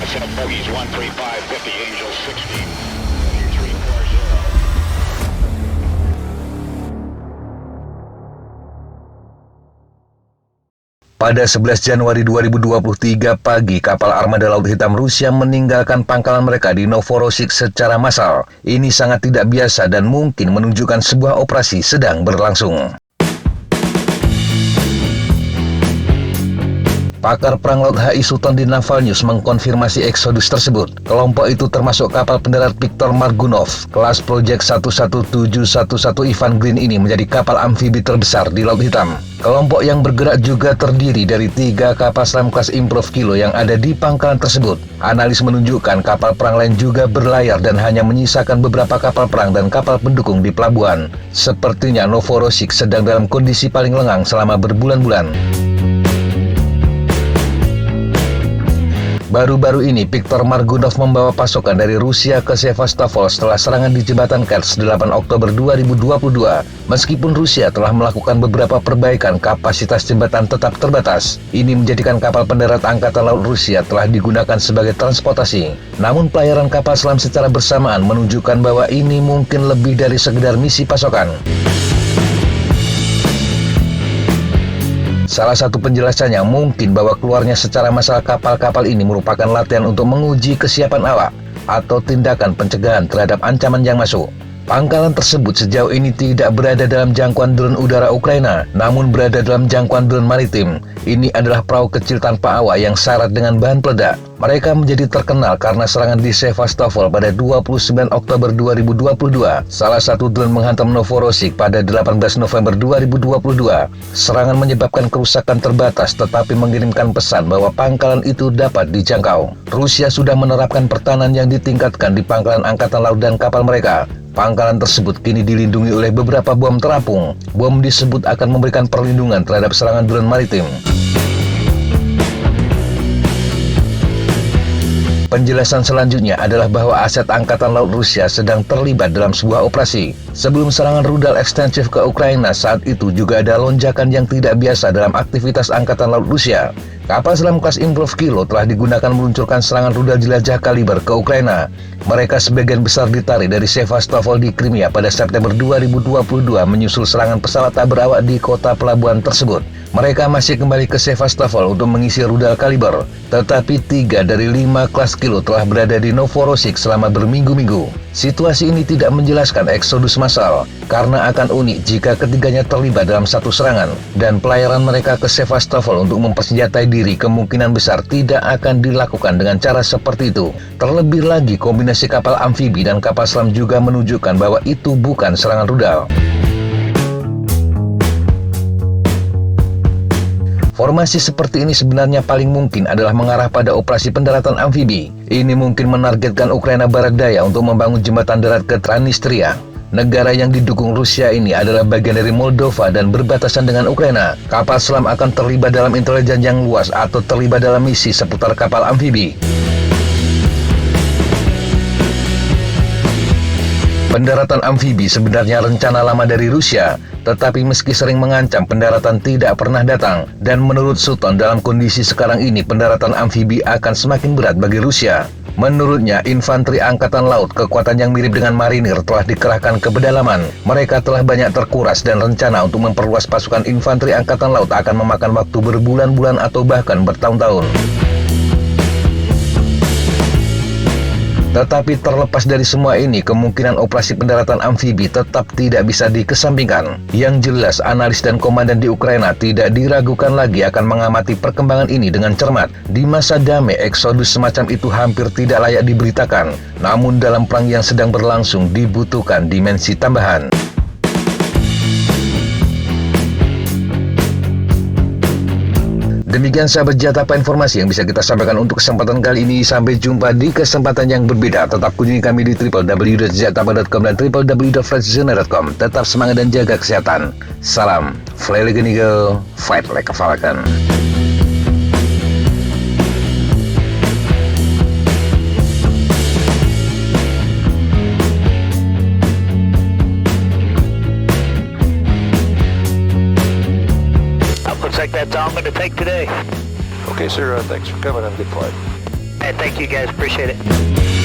Set bogeys 135, 50, Angel 60. Pada 11 Januari 2023 pagi, kapal armada Laut Hitam Rusia meninggalkan pangkalan mereka di Novorossiysk secara massal. Ini sangat tidak biasa dan mungkin menunjukkan sebuah operasi sedang berlangsung. Pakar Perang Laut HI Sultan di Naval News mengkonfirmasi eksodus tersebut. Kelompok itu termasuk kapal pendarat Viktor Margunov. Kelas Project 11711 Ivan Green ini menjadi kapal amfibi terbesar di Laut Hitam. Kelompok yang bergerak juga terdiri dari 3 kapal selam kelas Improv Kilo yang ada di pangkalan tersebut. Analis menunjukkan kapal perang lain juga berlayar dan hanya menyisakan beberapa kapal perang dan kapal pendukung di pelabuhan. Sepertinya Novorossiysk sedang dalam kondisi paling lengang selama berbulan-bulan. Baru-baru ini, Viktor Margunov membawa pasokan dari Rusia ke Sevastopol setelah serangan di jembatan Kerch 8 Oktober 2022. Meskipun Rusia telah melakukan beberapa perbaikan, kapasitas jembatan tetap terbatas. Ini menjadikan kapal pendarat Angkatan Laut Rusia telah digunakan sebagai transportasi. Namun pelayaran kapal selam secara bersamaan menunjukkan bahwa ini mungkin lebih dari sekedar misi pasokan. Salah satu penjelasannya mungkin bahwa keluarnya secara massal kapal-kapal ini merupakan latihan untuk menguji kesiapan awak atau tindakan pencegahan terhadap ancaman yang masuk. Pangkalan tersebut sejauh ini tidak berada dalam jangkauan drone udara Ukraina, namun berada dalam jangkauan drone maritim. Ini adalah perahu kecil tanpa awak yang syarat dengan bahan peledak. Mereka menjadi terkenal karena serangan di Sevastopol pada 29 Oktober 2022. Salah satu drone menghantam Novorossiysk pada 18 November 2022. Serangan menyebabkan kerusakan terbatas tetapi mengirimkan pesan bahwa pangkalan itu dapat dijangkau. Rusia sudah menerapkan pertahanan yang ditingkatkan di pangkalan Angkatan Laut dan kapal mereka. Pangkalan tersebut kini dilindungi oleh beberapa bom terapung. Bom disebut akan memberikan perlindungan terhadap serangan drone maritim. Penjelasan selanjutnya adalah bahwa aset Angkatan Laut Rusia sedang terlibat dalam sebuah operasi. Sebelum serangan rudal ekstensif ke Ukraina, saat itu juga ada lonjakan yang tidak biasa dalam aktivitas Angkatan Laut Rusia. Kapal selam kelas Improv Kilo telah digunakan meluncurkan serangan rudal jelajah kaliber ke Ukraina. Mereka sebagian besar ditarik dari Sevastopol di Crimea pada September 2022 menyusul serangan pesawat tak berawak di kota pelabuhan tersebut. Mereka masih kembali ke Sevastopol untuk mengisi rudal kaliber, tetapi 3 dari 5 kelas Kilo telah berada di Novorossiysk selama berminggu-minggu. Situasi ini tidak menjelaskan eksodus massal, karena akan unik jika ketiganya terlibat dalam satu serangan, dan pelayaran mereka ke Sevastopol untuk mempersenjatai diri kemungkinan besar tidak akan dilakukan dengan cara seperti itu. Terlebih lagi, kombinasi kapal amfibi dan kapal selam juga menunjukkan bahwa itu bukan serangan rudal. Formasi seperti ini sebenarnya paling mungkin adalah mengarah pada operasi pendaratan amfibi. Ini mungkin menargetkan Ukraina Barat Daya untuk membangun jembatan darat ke Transnistria. Negara yang didukung Rusia ini adalah bagian dari Moldova dan berbatasan dengan Ukraina. Kapal selam akan terlibat dalam intelijen yang luas atau terlibat dalam misi seputar kapal amfibi. Pendaratan amfibi sebenarnya rencana lama dari Rusia, tetapi meski sering mengancam, pendaratan tidak pernah datang. Dan menurut Sultan, dalam kondisi sekarang ini pendaratan amfibi akan semakin berat bagi Rusia. Menurutnya, infanteri Angkatan Laut, kekuatan yang mirip dengan marinir, telah dikerahkan ke pedalaman. Mereka telah banyak terkuras dan rencana untuk memperluas pasukan infanteri Angkatan Laut akan memakan waktu berbulan-bulan atau bahkan bertahun-tahun. Tetapi terlepas dari semua ini, kemungkinan operasi pendaratan amfibi tetap tidak bisa dikesampingkan. Yang jelas, analis dan komandan di Ukraina tidak diragukan lagi akan mengamati perkembangan ini dengan cermat. Di masa damai, eksodus semacam itu hampir tidak layak diberitakan. Namun dalam perang yang sedang berlangsung dibutuhkan dimensi tambahan. Demikian sahabat Jatapa informasi yang bisa kita sampaikan untuk kesempatan kali ini. Sampai jumpa di kesempatan yang berbeda. Tetap kunjungi kami di www.jatapa.com dan www.freshzona.com. Tetap semangat dan jaga kesehatan. Salam, fly like an eagle, fight like a falcon. Looks like that's all I'm going to take today. Okay, sir. Thanks for coming and good flight. Hey, thank you guys. Appreciate it.